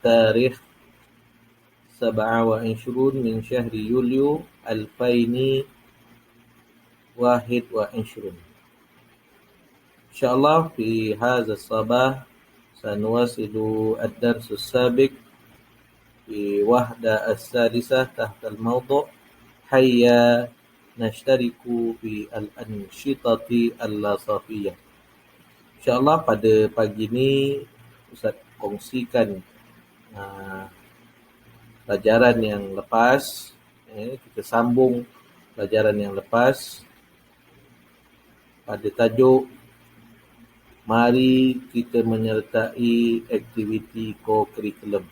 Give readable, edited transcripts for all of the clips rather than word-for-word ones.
التاريخ 27 من شهر يوليو 2021. إن شاء الله في هذا الصباح سنواصل الدرس السابق في وحدة السادسة تحت الموضوع هيا نشترك في الأنشطة اللاصافية. InsyaAllah pada pagi ini Ustaz kongsikan pelajaran yang lepas. Kita sambung pelajaran yang lepas pada tajuk mari kita menyertai aktiviti co-curriculum.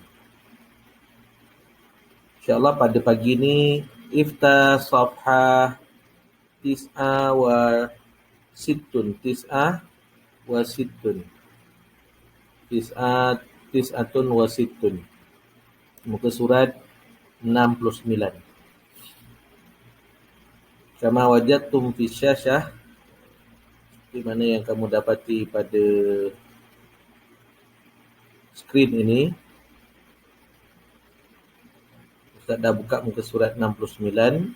InsyaAllah pada pagi ini Iftah Safhah Tis'ah wa Sittun Tis'atun wa Sittun, muka surat 69. Kama wajadtum fi syashah, di mana yang kamu dapati pada skrin ini. Ustaz dah buka muka surat 69.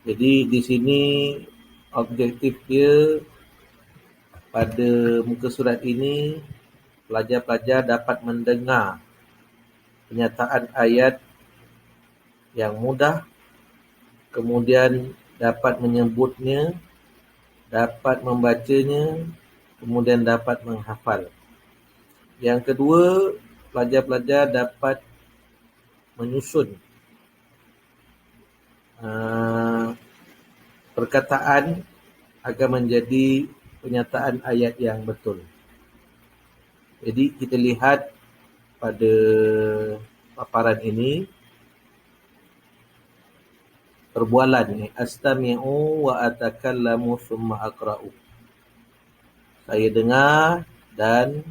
Jadi di sini objektif dia pada muka surat ini, pelajar-pelajar dapat mendengar penyataan ayat yang mudah, kemudian dapat menyebutnya, dapat membacanya, kemudian dapat menghafal. Yang kedua, pelajar-pelajar dapat menyusun perkataan agar menjadi penyataan ayat yang betul. Jadi kita lihat pada paparan ini perbualan ni, astami'u wa atakallamu summa aqra'u. Saya dengar dan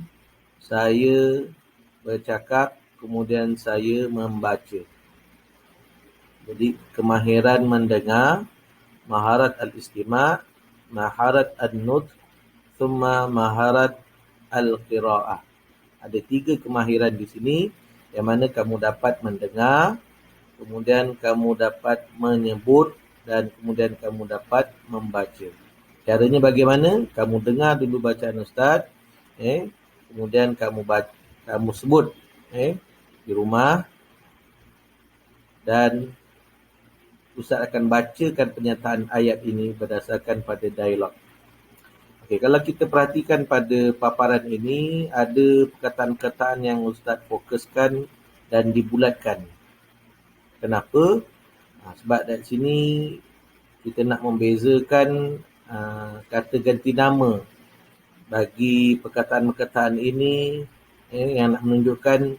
saya bercakap, kemudian saya membaca. Jadi kemahiran mendengar, maharat al-istima', maharat an-nutq, summa maharat al-qira'ah. Ada 3 kemahiran di sini yang mana kamu dapat mendengar, kemudian kamu dapat menyebut dan kemudian kamu dapat membaca. Caranya bagaimana? Kamu dengar dulu bacaan ustaz, kemudian kamu sebut di rumah, dan ustaz akan bacakan penyataan ayat ini berdasarkan pada dialog. Okey, kalau kita perhatikan pada paparan ini, ada perkataan-perkataan yang ustaz fokuskan dan dibulatkan. Kenapa? Sebab dari sini kita nak membezakan kata ganti nama bagi perkataan-perkataan ini, yang nak menunjukkan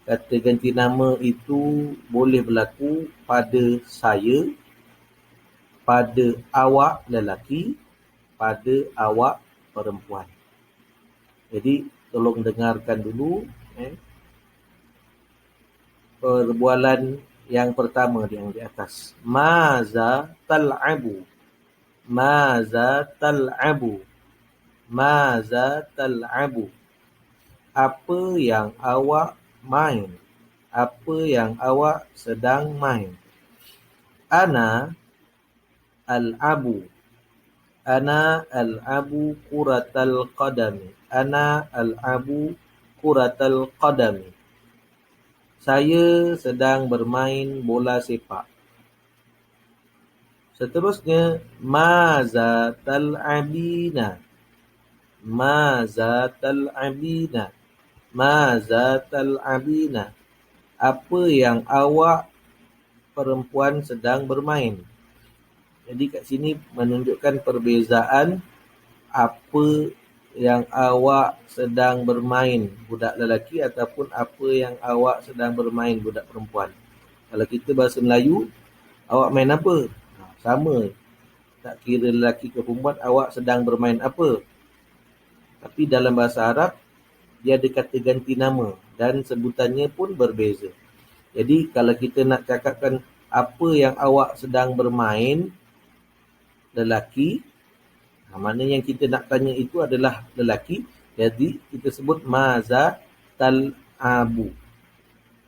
kata ganti nama itu boleh berlaku pada saya, pada awak lelaki, pada awak perempuan. Jadi tolong dengarkan dulu perbualan yang pertama yang di atas. Maza tal'abu. Maza tal'abu. Maza tal'abu. Apa yang awak main? Apa yang awak sedang main? Ana al-abu. Ana al-abu kuratal qadami. Ana al-abu kuratal qadami. Saya sedang bermain bola sepak. Seterusnya, maza tal'abina. Maza tal'abina. Maza tal'abina. Apa yang awak perempuan sedang bermain? Jadi kat sini menunjukkan perbezaan apa yang awak sedang bermain, budak lelaki, ataupun apa yang awak sedang bermain, budak perempuan. Kalau kita bahasa Melayu, awak main apa? Sama. Tak kira lelaki ke perempuan, awak sedang bermain apa? Tapi dalam bahasa Arab, dia ada kata ganti nama dan sebutannya pun berbeza. Jadi kalau kita nak cakapkan apa yang awak sedang bermain, lelaki, mana yang kita nak tanya itu adalah lelaki. Jadi kita sebut maza tal'abu.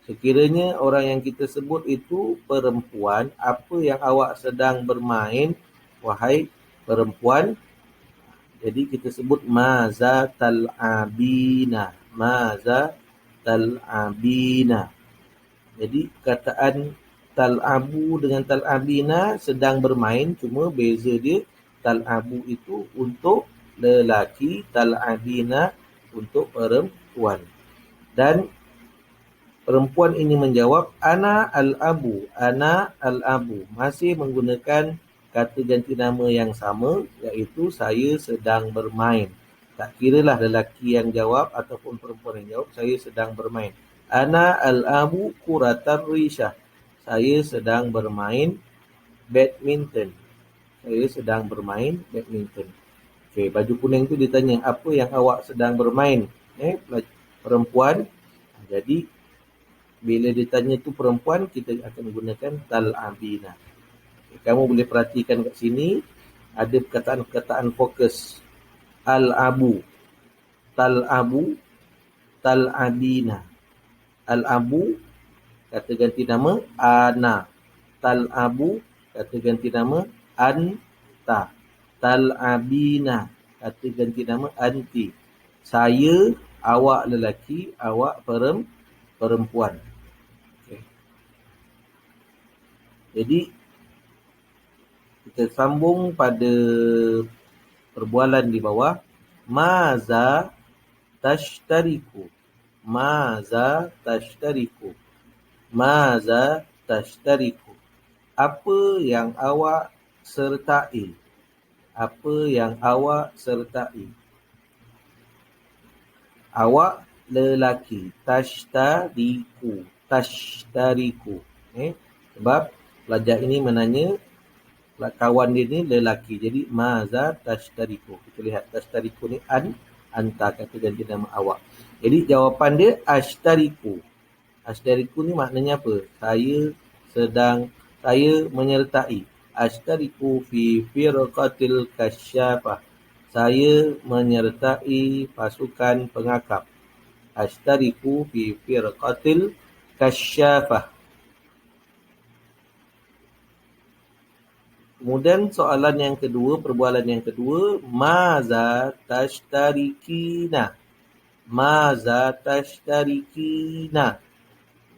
Sekiranya orang yang kita sebut itu perempuan, apa yang awak sedang bermain, wahai perempuan, jadi kita sebut maza tal'abina. Maza tal'abina. Jadi kataan tal'abu dengan tal'abina sedang bermain, cuma beza dia tal'abu itu untuk lelaki, tal'abina untuk perempuan. Dan perempuan ini menjawab, ana al-abu, ana al-abu. Masih menggunakan kata ganti nama yang sama, iaitu saya sedang bermain. Tak kiralah lelaki yang jawab ataupun perempuan yang jawab, saya sedang bermain. Ana al-abu kuratar rishah. Saya sedang bermain badminton. Saya sedang bermain badminton. Okey, baju kuning tu ditanya, apa yang awak sedang bermain? Perempuan. Jadi bila ditanya tu perempuan, kita akan gunakan tal'abina. Kamu boleh perhatikan kat sini, ada perkataan-perkataan fokus. Al-abu, tal'abu, tal'abina. Al-abu, kata ganti nama, ana. Tal'abu, kata ganti nama, anta. Tal'abina, kata ganti nama, anti. Saya, awak lelaki, awak perempuan. Okay. Jadi, kita sambung pada perbualan di bawah. Maza tashtariku. Maza tashtariku. Maza tashtariku. Apa yang awak sertai? Apa yang awak sertai? Awak lelaki. Tashtariku. Tashtariku. Sebab pelajar ini menanya, kawan dia ni lelaki. Jadi maza tashtariku. Kita lihat tashtariku ni anta, kata ganti nama awak. Jadi jawapan dia ashtariku. Ashtariku ni maknanya apa? Saya menyertai. Ashtariku fi firqatil kasyafah. Saya menyertai pasukan pengakap. Ashtariku fi firqatil kasyafah. Kemudian soalan yang kedua, perbualan yang kedua, maza tashtarikina. Maza tashtarikina.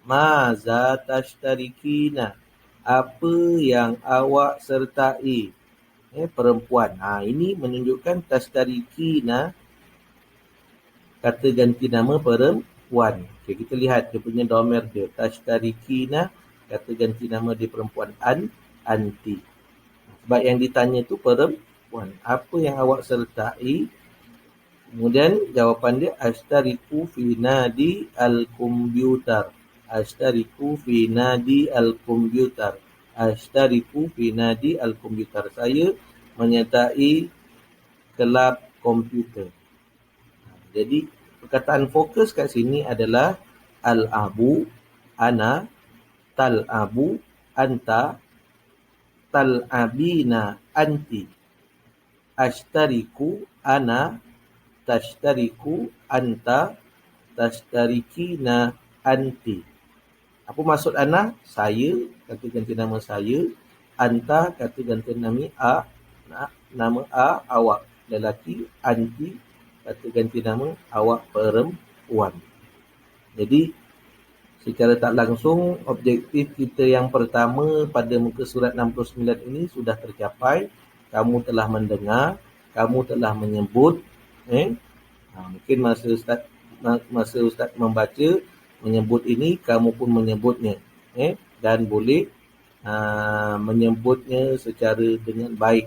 Maza tashtarikina. Apa yang awak sertai? Perempuan. Ini menunjukkan tashtarikina, kata ganti nama perempuan. Okay, kita lihat dia punya domer dia. Tashtarikina, kata ganti nama dia perempuan. Anti. Sebab yang ditanya tu perempuan. Apa yang awak sertai? Kemudian jawapan dia ashtariku fi nadi al-komputer. Ashtariku fi nadi al-komputer. Ashtariku fi nadi al-komputer. Saya menyertai kelab komputer. Jadi perkataan fokus kat sini adalah al-abu, ana, tal-abu, anta, tal'abina, anti. Ashtariku, ana, tashtariku, anta, tashtarikina, anti. Apa maksud ana? Saya, kata ganti nama saya. Anta, kata ganti nama awak lelaki. Anti, kata ganti nama awak perempuan. Jadi, secara tak langsung, objektif kita yang pertama pada muka surat 69 ini sudah tercapai. Kamu telah mendengar, kamu telah menyebut. Mungkin masa Ustaz membaca, menyebut ini, kamu pun menyebutnya. Dan boleh menyebutnya secara dengan baik.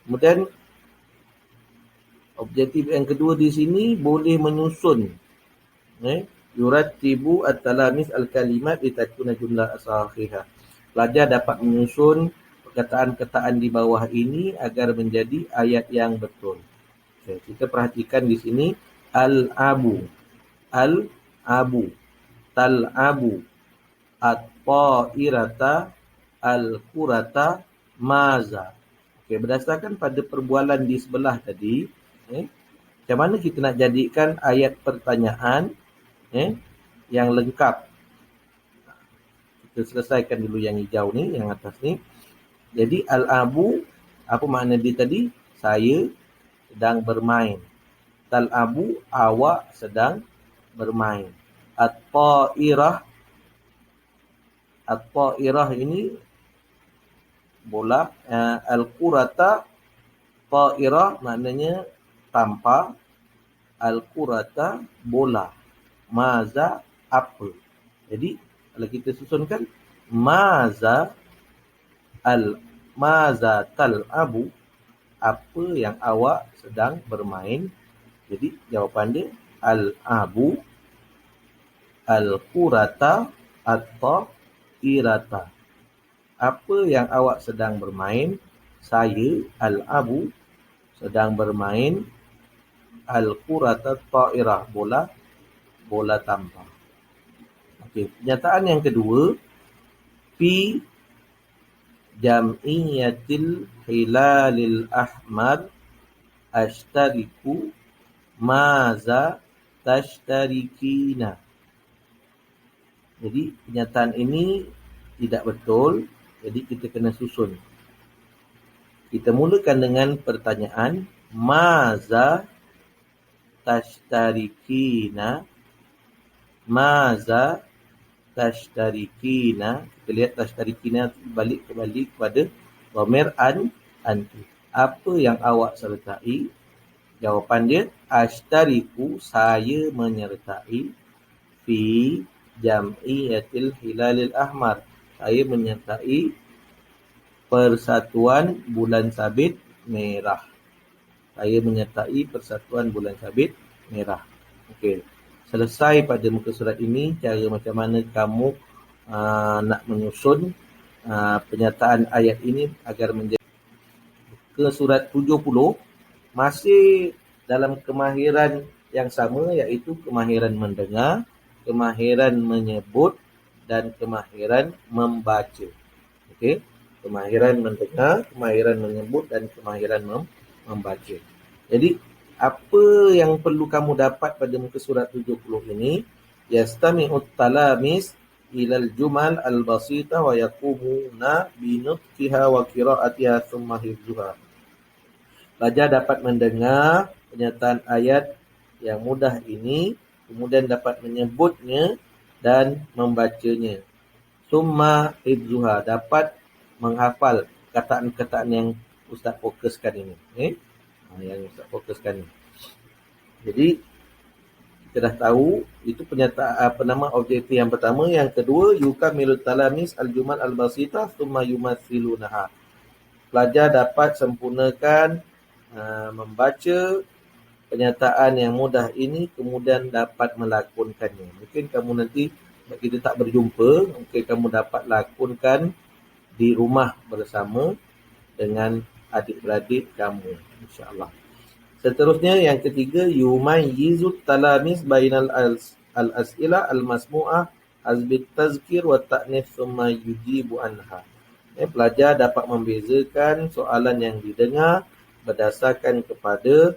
Kemudian, objektif yang kedua di sini, boleh menyusun. Yurattibu at-talamis al-kalimat litakuna jumlah sahihah. Pelajar dapat menyusun perkataan-perkataan di bawah ini agar menjadi ayat yang betul. Okay, kita perhatikan di sini al-abu, tal-abu, at-ta'irata, al-kurata, maza. Okay, berdasarkan pada perbualan di sebelah tadi, Macam mana kita nak jadikan ayat pertanyaan yang lengkap? Kita selesaikan dulu yang hijau ni, yang atas ni. Jadi al-abu, apa makna dia tadi? Saya sedang bermain. Tal-abu, awak sedang bermain. At-ta'irah, at-ta'irah ini bola. Al-qurata, ta'irah maknanya tampar. Al-qurata, bola. Maza, apa. Jadi kalau kita susunkan, maza tal'abu, apa yang awak sedang bermain. Jadi jawapan dia al-abu, al-qurata, at-ta'irata. Apa yang awak sedang bermain? Saya, al-abu, sedang bermain al-qurata ta'irah, bola tampar. Okey, pernyataan yang kedua, fi jam'iyatil hilalil ahmar ashtariku maza tashtarikina. Jadi pernyataan ini tidak betul, jadi kita kena susun. Kita mulakan dengan pertanyaan maza tashtarikina. Maza tashtarikina. Kita lihat tashtarikina balik kembali kepada dhamir anti. Apa yang awak sertai? Jawapan dia ashtariku, saya menyertai. Fi jam'iyatil hilalil ahmar, saya menyertai persatuan bulan sabit merah. Saya menyertai persatuan bulan sabit merah. Okey. Selesai pada muka surat ini cara macam mana kamu nak menyusun pernyataan ayat ini agar menjadi. Ke surat 70 masih dalam kemahiran yang sama, iaitu kemahiran mendengar, kemahiran menyebut dan kemahiran membaca. Okey, kemahiran mendengar, kemahiran menyebut dan kemahiran membaca. Jadi apa yang perlu kamu dapat pada muka surat 70 ini? Yastami'ut talamis ilal jumal al-basita wa yaqumuna binutqiha wa qira'atiha thumma hifzuha. Pelajar dapat mendengar pernyataan ayat yang mudah ini, kemudian dapat menyebutnya dan membacanya. Thumma hifzuha, dapat menghafal kataan-kataan yang Ustaz fokuskan ini. Yang Ustaz fokuskan ini. Jadi kita dah tahu itu pernyataan objektif yang pertama. Yang kedua, yukamilut talamis al-jumal al-basita thumma yumathilunaha. Pelajar dapat sempurnakan membaca pernyataan yang mudah ini, kemudian dapat melakonkannya. Mungkin kamu nanti kita tak berjumpa, mungkin kamu dapat lakonkan di rumah bersama dengan adik-beradik kamu, insya-Allah. Seterusnya yang ketiga, yumayyizut talamis bainal al-as'ila al-masmu'ah azbit tazkir wa ta'nif thumma yujibu anha. Pelajar dapat membezakan soalan yang didengar berdasarkan kepada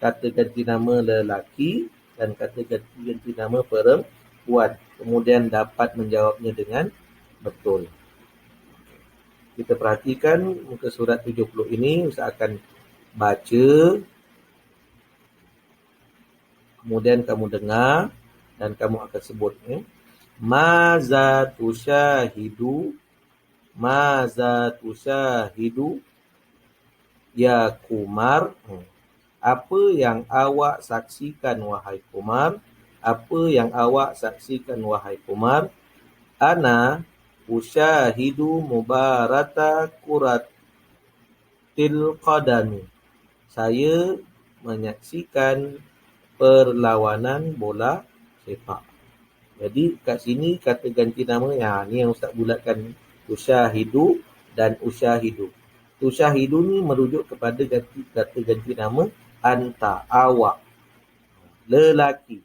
kata ganti nama lelaki dan kata ganti nama perempuan. Kemudian dapat menjawabnya dengan betul. Kita perhatikan muka surat 70 ini, Ustaz akan baca, kemudian kamu dengar dan kamu akan sebut. Maza tusyahidu, maza tusyahidu ya Kumar. Apa yang awak saksikan wahai Kumar? Apa yang awak saksikan wahai Kumar? Ana usyahidu mubarata kuratil qadami. Saya menyaksikan perlawanan bola sepak. Jadi kat sini kata ganti nama ni yang Ustaz bulatkan, usyahidu dan usyahidu. Usyahidu ni merujuk kepada kata ganti nama anta, awak, lelaki.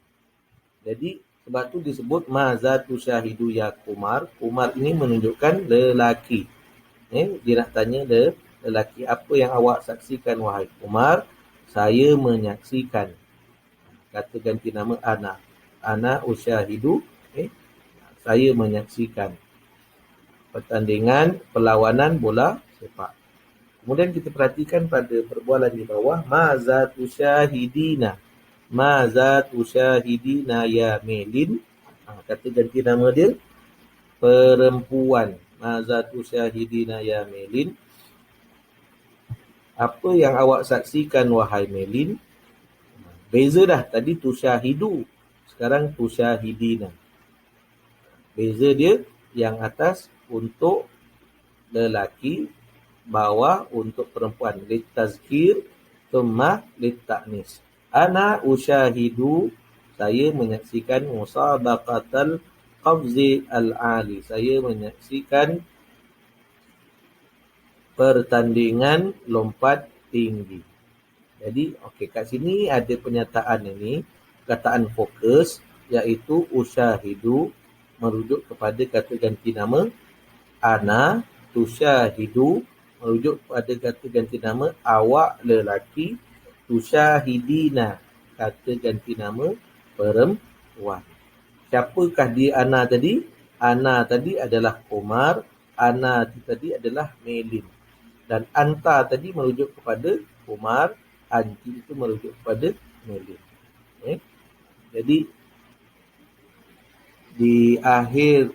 Jadi sebab tu disebut maza tusyahidu ya Kumar. Kumar ini menunjukkan lelaki. Dia nak tanya lelaki, apa yang awak saksikan wahai Kumar? saya menyaksikan. Kata ganti nama ana. Ana usyahidu, saya menyaksikan pertandingan perlawanan bola sepak. Kemudian kita perhatikan pada perbualan di bawah, maza tusyahidina. Maza tusyahidina ya Melin. Kata ganti nama dia perempuan. Maza tusyahidina ya Melin. Apa yang awak saksikan wahai Melin? Beza dah, tadi tusyahidu, sekarang tusyahidina. Beza dia, yang atas untuk lelaki, bawah untuk perempuan. Litazkir, thumma litaknis. Ana usyahidu, saya menyaksikan musabaqatal qafzi al-ali. Saya menyaksikan pertandingan lompat tinggi. Jadi, kat sini ada pernyataan ini, perkataan fokus, iaitu usyahidu, merujuk kepada kata ganti nama ana, tusyahidu, merujuk kepada kata ganti nama awak lelaki, tusyahidina, kata ganti nama perempuan. Siapakah dia ana tadi? Ana tadi adalah Umar, ana tadi adalah Melin. Dan anta tadi merujuk kepada Umar, anti itu merujuk kepada Melin. Jadi di akhir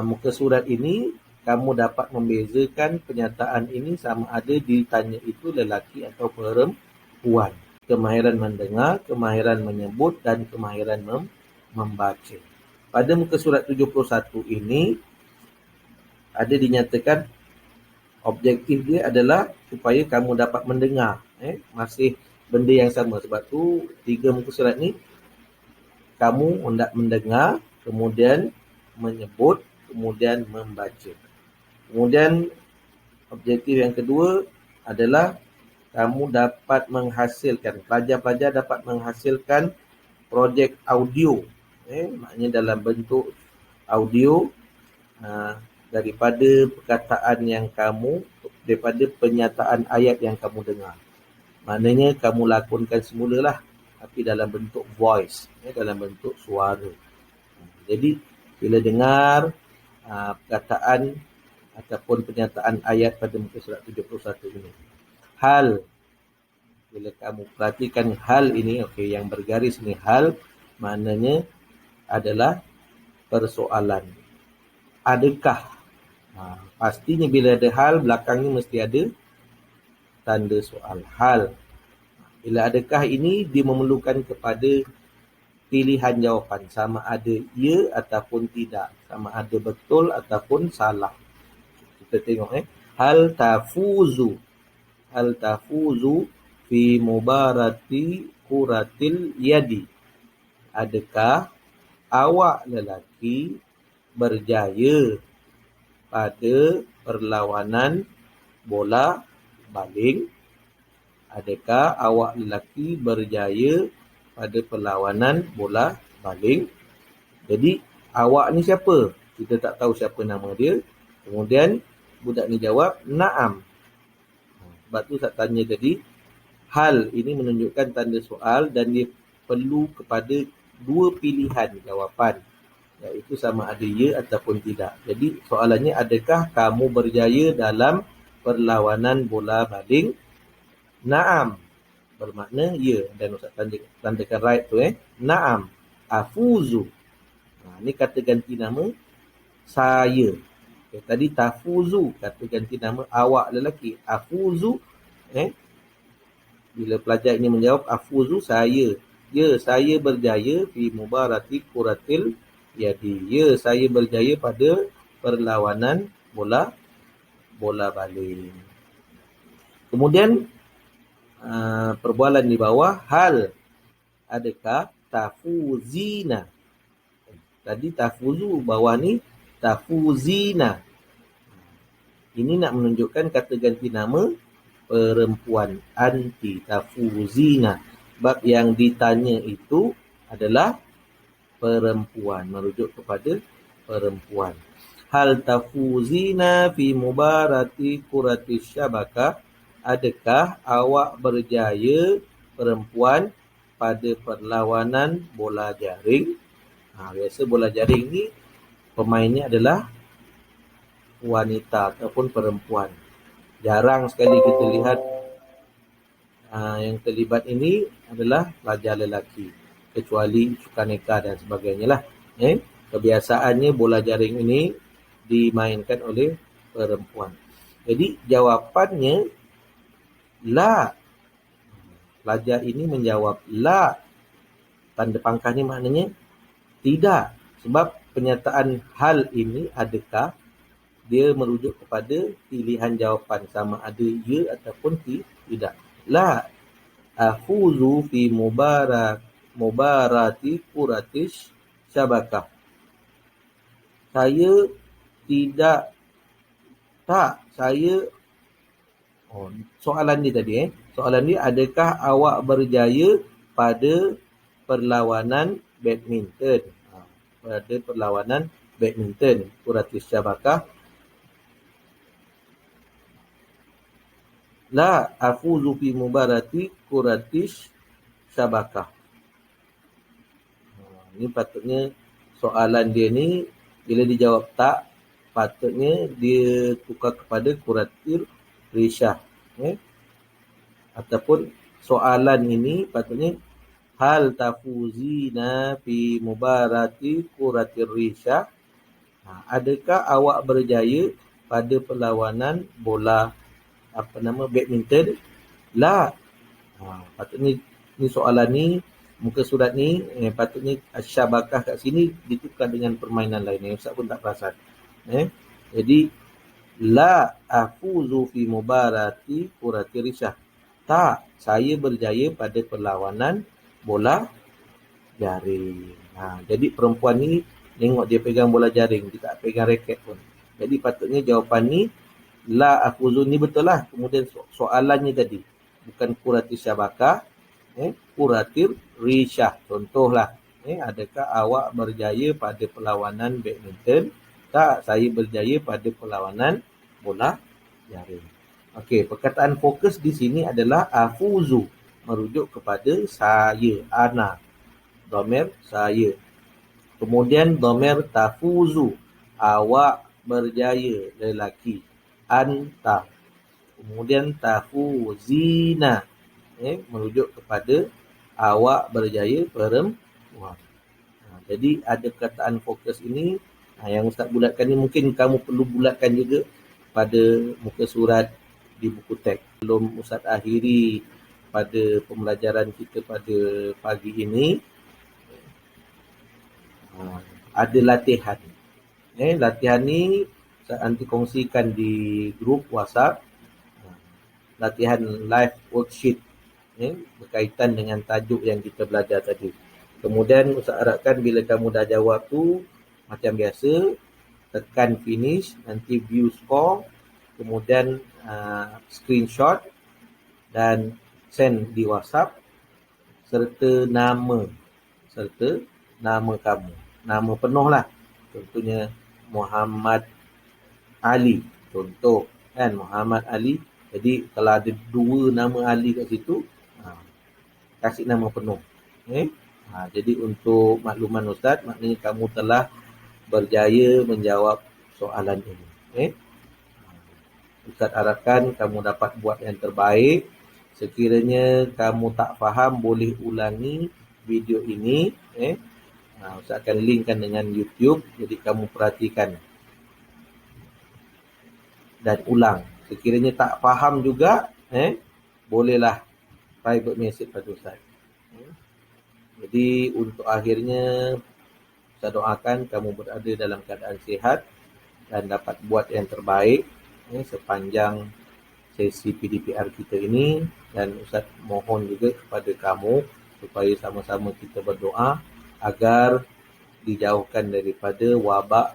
muka surat ini, kamu dapat membezakan pernyataan ini sama ada ditanya itu lelaki atau perempuan. Kemahiran mendengar, kemahiran menyebut, dan kemahiran membaca. Pada muka surat 71 ini, ada dinyatakan objektif dia adalah supaya kamu dapat mendengar. Masih benda yang sama. Sebab tu 3 muka surat ni kamu hendak mendengar, kemudian menyebut, kemudian membaca. Kemudian objektif yang kedua adalah kamu dapat menghasilkan, pelajar-pelajar dapat menghasilkan projek audio. Maknanya dalam bentuk audio daripada perkataan yang kamu, daripada pernyataan ayat yang kamu dengar. Maknanya kamu lakonkan semulalah, tapi dalam bentuk voice, dalam bentuk suara. Jadi bila dengar perkataan ataupun pernyataan ayat pada muka surat 71 ini, hal, bila kamu perhatikan hal ini, yang bergaris ni hal, maknanya adalah persoalan. Adakah? Pastinya bila ada hal, belakangnya mesti ada tanda soal. Hal. Bila adakah ini, dia memerlukan kepada pilihan jawapan. Sama ada ya ataupun tidak. Sama ada betul ataupun salah. Kita tengok. Hal tafuzu. Hal tafuzu fi mubarati kuratil yadi. Adakah awak lelaki berjaya pada perlawanan bola baling? Adakah awak lelaki berjaya pada perlawanan bola baling? Jadi awak ni siapa? Kita tak tahu siapa nama dia. Kemudian budak ni jawab na'am. Sebab tu saya tanya tadi, hal ini menunjukkan tanda soal dan dia perlu kepada 2 pilihan jawapan, iaitu sama ada ya ataupun tidak. Jadi soalannya, adakah kamu berjaya dalam perlawanan bola baling? Naam bermakna ya, dan Ustaz tandakan right tu. Naam afuzu. Ni kata ganti nama saya. Tadi tafuzu, kata ganti nama awak lelaki. Afuzu, bila pelajar ini menjawab afuzu, saya. Ya, saya berjaya fi mubarati kuratil yadi. Ya, saya berjaya pada perlawanan bola baling. Kemudian perbualan di bawah, hal, adakah tafuzina. Tadi tafuzu, bawah ni tafuzina. Ini nak menunjukkan kata ganti nama perempuan, anti tafuzina. Sebab yang ditanya itu adalah perempuan, merujuk kepada perempuan. Hal tafuzina fi mubarati kurati syabaka. adakah awak berjaya perempuan pada perlawanan bola jaring? Biasa bola jaring ni pemainnya adalah wanita ataupun perempuan. Jarang sekali kita lihat yang terlibat ini adalah pelajar lelaki, kecuali sukaneka dan sebagainya lah. Kebiasaannya bola jaring ini dimainkan oleh perempuan. Jadi jawapannya la. Pelajar ini menjawab la. Tanda pangkah ni maknanya tidak. Sebab penyataan hal ini adakah, dia merujuk kepada pilihan jawapan sama ada ya ataupun tidak. La afuzu fi mubarati kuratish syabakah. Saya tidak, tak, saya soalan dia tadi soalan dia, adakah awak berjaya pada perlawanan badminton? Pada perlawanan badminton kuratish syabakah. La afuzu fi mubarati kuratish syabakah. Ini patutnya soalan dia ni bila dijawab tak, patutnya dia tukar kepada kuratir risyah. Ataupun soalan ini patutnya hal tafuzina fi mubarati kuratir risyah. Adakah awak berjaya pada perlawanan bola badminton? La. Patutnya ni soalan ni, muka surat ni patutnya syabakah kat sini ditukar dengan permainan lain. Ustaz pun tak perasan. Jadi la afuzu fi mubarati kurati risyah. Tak, saya berjaya pada perlawanan bola jaring. Jadi perempuan ni tengok dia pegang bola jaring, dia tak pegang raket pun. Jadi patutnya jawapan ni la afuzu ni betul lah. Kemudian soalannya tadi bukan kuratir syabakah, kuratir risyah. Contohlah, adakah awak berjaya pada perlawanan badminton? Tak, saya berjaya pada perlawanan bola jaring. Okey, perkataan fokus di sini adalah afuzu, merujuk kepada saya, ana. Dhamir saya. Kemudian dhamir tafuzu, awak berjaya, lelaki. Anta. Kemudian tafuzina, merujuk kepada awak berjaya, perempuan. Jadi ada perkataan fokus ini yang Ustaz bulatkan ni, mungkin kamu perlu bulatkan juga pada muka surat di buku teks. Sebelum Ustaz akhiri pada pembelajaran kita pada pagi ini, ada latihan. Latihan ni Ustaz nanti kongsikan di grup WhatsApp. Latihan live worksheet berkaitan dengan tajuk yang kita belajar tadi. Kemudian Ustaz harapkan bila kamu dah jawab tu, macam biasa, tekan finish, nanti view score, kemudian screenshot dan send di WhatsApp serta nama kamu. Nama penuh lah. Contohnya Muhammad Ali. Contoh kan, Muhammad Ali. Jadi kalau ada 2 nama Ali kat situ, kasih nama penuh. Jadi untuk makluman Ustaz, maknanya kamu telah berjaya menjawab soalan ini. Ustaz harapkan kamu dapat buat yang terbaik. Sekiranya kamu tak faham, boleh ulangi video ini. Ustaz akan linkkan dengan YouTube, jadi kamu perhatikan dan ulang. Sekiranya tak faham juga, bolehlah private message pada Ustaz. Jadi untuk akhirnya, saya doakan kamu berada dalam keadaan sihat dan dapat buat yang terbaik sepanjang sesi PDPR kita ini. Dan Ustaz mohon juga kepada kamu supaya sama-sama kita berdoa agar dijauhkan daripada wabak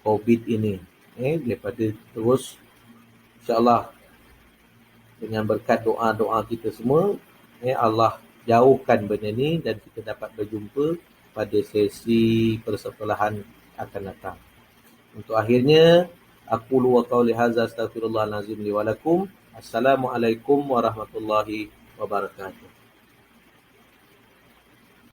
COVID ini. Daripada terus, insyaAllah dengan berkat doa-doa kita semua, Allah jauhkan benda ni dan kita dapat berjumpa pada sesi persekolahan akan datang. Untuk akhirnya, aku wa qauli hadza astaghfirullahalazim li wa lakum Assalamualaikum warahmatullahi wabarakatuh.